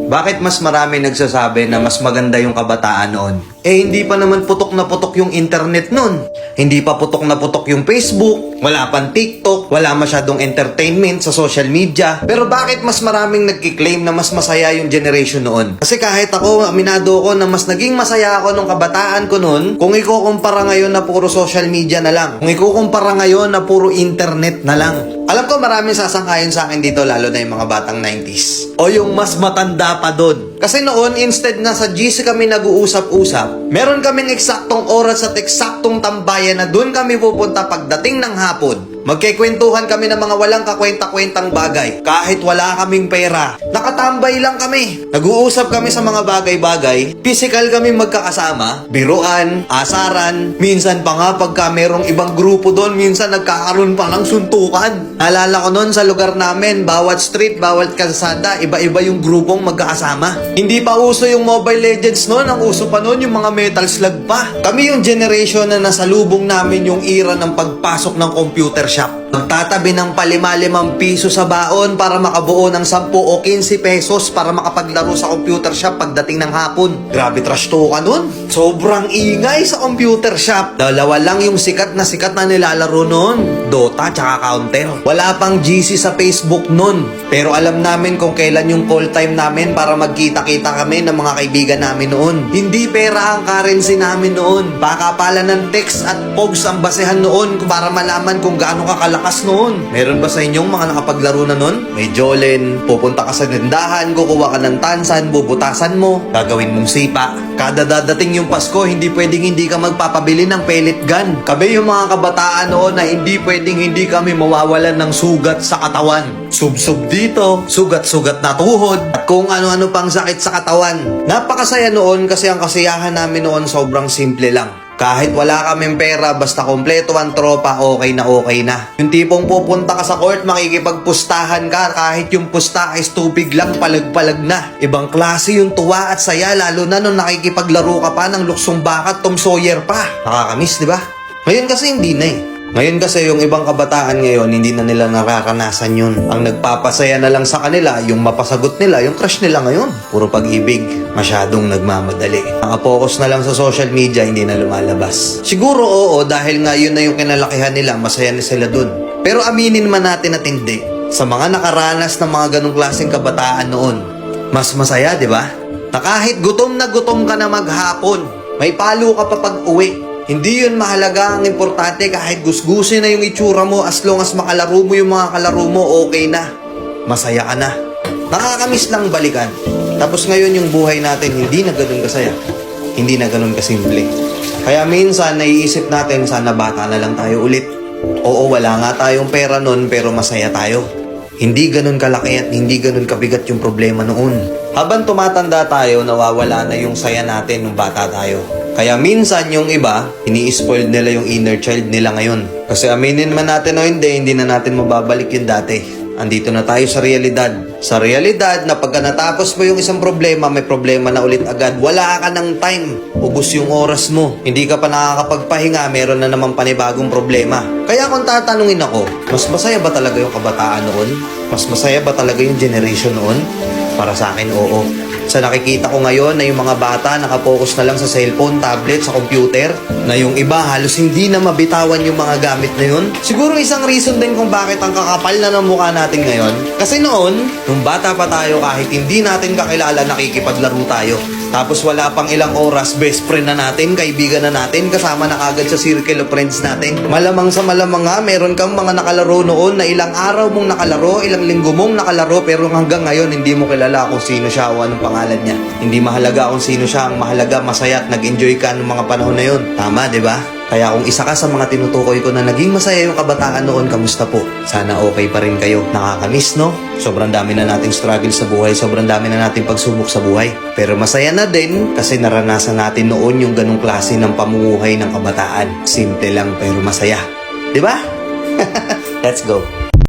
Bakit mas marami nagsasabi na mas maganda yung kabataan noon? Hindi pa naman putok na putok yung internet noon. Hindi pa putok na putok yung Facebook, wala pang TikTok, wala masyadong entertainment sa social media. Pero bakit mas maraming nagkiklaim na mas masaya yung generation noon? Kasi kahit ako, aminado ko na mas naging masaya ako nung kabataan ko noon kung ikukumpara ngayon na puro social media na lang. Kung ikukumpara ngayon na puro internet na lang. Alam ko maraming sasangkayon sa akin dito, lalo na yung mga batang 90s. O yung mas matanda pa doon. Kasi noon, instead na sa GC kami nag-uusap-usap, meron kaming eksaktong oras at eksaktong tambayan na doon kami pupunta pagdating ng hapon. Magkikwentuhan kami ng mga walang kakwenta-kwentang bagay. Kahit wala kaming pera, nakatambay lang kami. Nag-uusap kami sa mga bagay-bagay. Physical kami magkakasama. Biruan, asaran. Minsan pa nga pagka merong ibang grupo doon, minsan nagkakaroon pa ng suntukan. Naalala ko noon sa lugar namin, bawat street, bawat kalsada, iba-iba yung grupong magkakasama. Hindi pa uso yung Mobile Legends noon. Ang uso pa noon yung mga Metal Slug pa. Kami yung generation na nasalubong namin yung era ng pagpasok ng computer shop. Magtatabi ng ₱5 piso sa baon para makabuo ng 10 o 15 pesos para makapaglaro sa computer shop pagdating ng hapon. Grabe trash talk nun. Sobrang ingay sa computer shop. Dalawa lang yung sikat na nilalaro nun. Dota tsaka Counter. Wala pang GC sa Facebook nun. Pero alam namin kung kailan yung call time namin para magkita-kita kami ng mga kaibigan namin noon. Hindi pera ang currency namin noon. Baka pala ng text at pogs ang basehan noon para malaman kung gaano kakalakas noon. Meron ba sa inyong mga nakapaglaro na noon? May Jolen, pupunta ka sa tindahan, kukuha ka ng tansan, bubutasan mo, gagawin mong sipa. Kada dadating yung Pasko, hindi pwedeng hindi ka magpapabili ng pellet gun. Kami yung mga kabataan noon na hindi pwedeng hindi kami mawawalan ng sugat sa katawan. Sub-sub dito, sugat-sugat na tuhod, at kung ano-ano pang sakit sa katawan. Napakasaya noon kasi ang kasiyahan namin noon sobrang simple lang. Kahit wala kaming pera, basta kompleto ang tropa, okay na okay na. Yung tipong pupunta ka sa court, makikipagpustahan ka, kahit yung pusta is tubig lang, palag-palag na. Ibang klase yung tuwa at saya, lalo na nung nakikipaglaro ka pa ng luksong baka at Tom Sawyer pa. Nakakamiss, di ba? Ngayon kasi hindi na eh. Ngayon kasi yung ibang kabataan ngayon, hindi na nila nararanasan yun. Ang nagpapasaya na lang sa kanila, yung mapasagot nila, yung crush nila ngayon. Puro pag-ibig, masyadong nagmamadali. Nakapokus na lang sa social media, hindi na lumalabas. Siguro oo, dahil nga yun na yung kinalakihan nila, masaya na sila dun. Pero aminin man natin at hindi, sa mga nakaranas ng mga ganong klaseng kabataan noon, mas masaya, di ba? Na kahit gutom na gutom ka na maghapon, may palo ka pa pag-uwi. Hindi yun mahalaga, ang importante kahit gusgusin na yung itsura mo, as long as makalaro mo yung mga kalaro mo, okay na. Masaya ka na. Nakakamiss lang balikan. Tapos ngayon yung buhay natin hindi na ganun kasaya. Hindi na ganun kasimple. Kaya minsan naiisip natin sana bata na lang tayo ulit. Oo, wala nga tayong pera nun pero masaya tayo. Hindi ganun kalaki at hindi ganun kabigat yung problema noon. Habang tumatanda tayo, nawawala na yung saya natin nung bata tayo. Kaya minsan yung iba, ini-spoiled nila yung inner child nila ngayon. Kasi aminin man natin o hindi na natin mababalik yung dati. Andito na tayo sa realidad. Sa realidad na pagka natapos mo yung isang problema, may problema na ulit agad. Wala ka ng time. Ubus yung oras mo. Hindi ka pa nakakapagpahinga, meron na naman panibagong problema. Kaya kung tatanungin ako, mas masaya ba talaga yung kabataan noon? Mas masaya ba talaga yung generation noon? Para sa akin, oo. Sa nakikita ko ngayon na yung mga bata nakapokus na lang sa cellphone, tablet, sa computer, na yung iba halos hindi na mabitawan yung mga gamit na yun. Siguro isang reason din kung bakit ang kakapal na ng mukha natin ngayon. Kasi noon, nung bata pa tayo kahit hindi natin kakilala, nakikipaglaro tayo. Tapos wala pang ilang oras, best friend na natin, kaibigan na natin, kasama na agad sa circle of friends natin. Malamang sa malamang nga, meron kang mga nakalaro noon na ilang araw mong nakalaro, ilang linggo mong nakalaro, pero hanggang ngayon hindi mo kilala kung sino siya o anong pangalan niya. Hindi mahalaga kung sino siya, ang mahalaga masaya at nag-enjoy ka ng mga panahon na yun. Tama, di ba? Kaya kung isa ka sa mga tinutukoy ko na naging masaya yung kabataan noon, kamusta po? Sana okay pa rin kayo. Nakakamiss, no? Sobrang dami na nating struggle sa buhay, sobrang dami na nating pagsubok sa buhay. Pero masaya na din kasi naranasan natin noon yung ganong klase ng pamumuhay ng kabataan. Simple lang pero masaya. Di ba? Let's go.